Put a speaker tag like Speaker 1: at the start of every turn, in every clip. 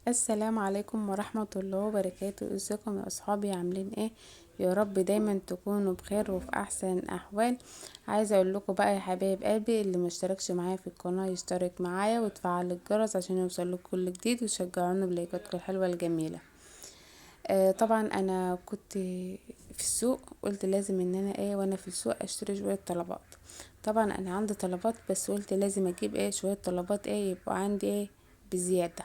Speaker 1: السلام عليكم ورحمة الله وبركاته. ازيكم يا اصحابي؟ عاملين ايه؟ يا رب دايما تكونوا بخير وفي احسن احوال. عايزه اقول لكم بقى يا حبايب قلبي، اللي مشتركش معايا في القناه يشترك معايا وتفعل الجرس عشان يوصل لكم كل جديد، وشجعونا بلايكاتكم الحلوه الجميله. طبعا انا كنت في السوق، قلت لازم ان انا وانا في السوق اشتري شويه طلبات. طبعا انا عندي طلبات، بس قلت لازم اجيب شويه طلبات يبقوا عندي بزياده.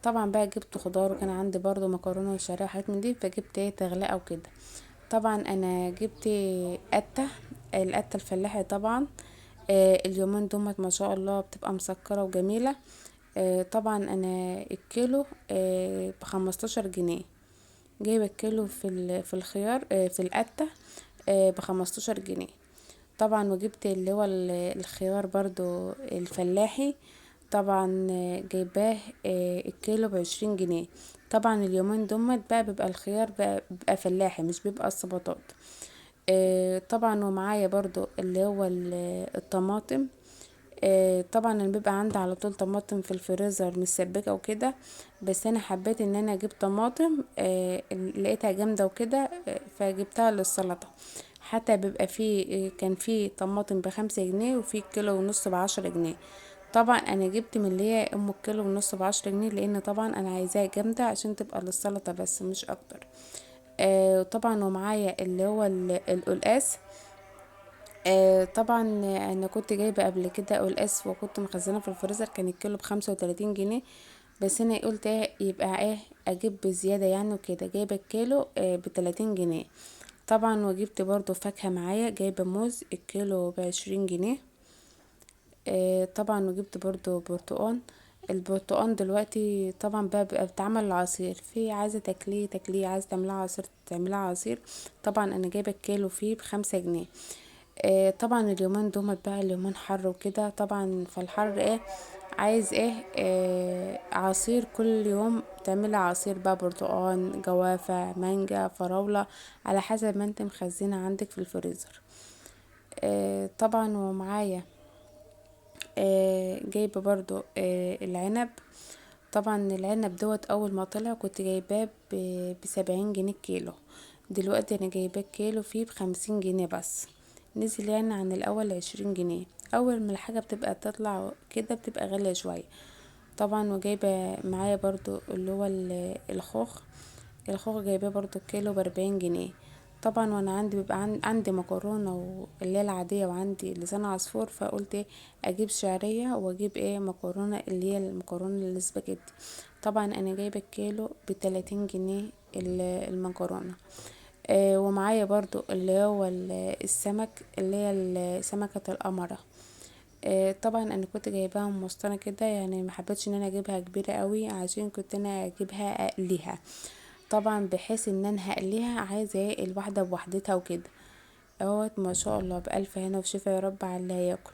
Speaker 1: طبعا بقى جبت خضار، وكان عندي برضو مكرونه وشرايح حاجات من دي، فجبت تغلقه وكده. طبعا انا جبت قته، القته الفلاحي طبعا. اليومين دول ما شاء الله بتبقى مسكره وجميله. طبعا انا الكيلو ب15 جنيه. جايبه الكيلو في الخيار، في القته ب15 جنيه. طبعا وجبت اللي هو الخيار برضو الفلاحي. طبعا جايباه الكيلو ب20 جنيه. طبعا اليومين دول بقى بيبقى الخيار بقى بيبقى فلاحي، مش بيبقى السبطات. طبعا ومعايا برضو اللي هو الطماطم. طبعا انا بيبقى عندي على طول طماطم في الفريزر مسبكه وكده، بس انا حبيت ان انا اجيب طماطم لقيتها جامده وكده، فجبتها للسلطه. حتى بيبقى فيه كان فيه طماطم ب5 جنيه، وفي كيلو ونص ب10 جنيه. طبعا انا جبت من اللي هي الكيلو ونص ب10 جنيه، لان طبعا انا عايزاها جامده عشان تبقى للسلطه بس مش اكتر. طبعا ومعايا اللي هو القلقاس. طبعا انا كنت جايبه قبل كده قلقاس وكنت مخزنه في الفريزر، كان الكيلو ب35 جنيه. بس انا قلت يبقى اجيب بزياده يعني وكده، جايبه الكيلو ب30 جنيه. طبعا وجبت برضو فاكهه معايا، جايبه موز الكيلو ب20 جنيه. طبعا وجبت برضو برتقان. البرتقان دلوقتي طبعا بقى بتعمل عصير، في عايزه تاكليه عايزه تعملها عصير تعملها عصير. طبعا انا جايبه الكيلو فيه ب5 جنيه. طبعا اليومين دومت بقى اليومين حر وكده، طبعا فالحر عايز عصير كل يوم تعملي عصير بقى، برتقان جوافة مانجا فراولة، على حسب ما انت مخزنة عندك في الفريزر. طبعا ومعايا جايبة برضو العنب. طبعا العنب دوت اول ما طلع كنت جايباه ب70 جنيه الكيلو. دلوقتي انا جايباه الكيلو فيه ب50 جنيه بس، نزل يعني عن الاول 20 جنيه. اول ما الحاجة بتبقى تطلع كده بتبقى غالية شوية. طبعا وجايبة معايا برضو اللي هو الخوخ. الخوخ جايباه برضو الكيلو ب40 جنيه. طبعا وانا عندي بيبقى عندي مكرونة اللي هي العادية، وعندي لسان عصفور، فقلت اجيب شعرية واجيب مكرونة اللي هي المكرونة الاسباجيتي. طبعا انا جايبة الكيلو ب30 جنيه المكرونة. ومعايا برضو اللي هو السمك اللي هي سمكة القمرة. طبعا انا كنت جايباها مسطنة كده، يعني ما حبيتش ان انا اجيبها كبيرة قوي عشان كنت انا اجيبها اقليها. طبعا بحيث ان انا هقليها عايزة الواحدة بوحدتها وكده. اهوت ما شاء الله بألف هنا وشفا يا رب على اللي هياكل.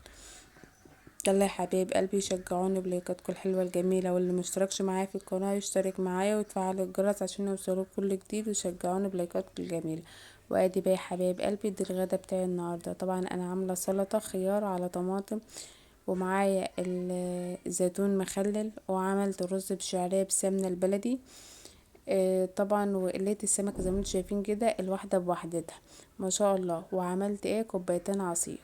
Speaker 1: يلا يا حبايب قلبي، شجعوني بلايكاتكم الحلوة الجميلة، واللي مشتركش معايا في القناة يشترك معايا وتفعل الجرس عشان يوصلوا كل جديد، وشجعوني بلايكاتكم الجميلة. وادي بقى يا حبايب قلبي، دي الغدا بتاعي النهاردة. طبعا انا عاملة سلطة خيار على طماطم، ومعايا الزيتون مخلل، وعملت رز بشعرية بسمنة البلدي. طبعا وقليت السمكة زي ما انتم شايفين كده، الواحدة بوحدتها ما شاء الله. وعملت كوبايتين عصير.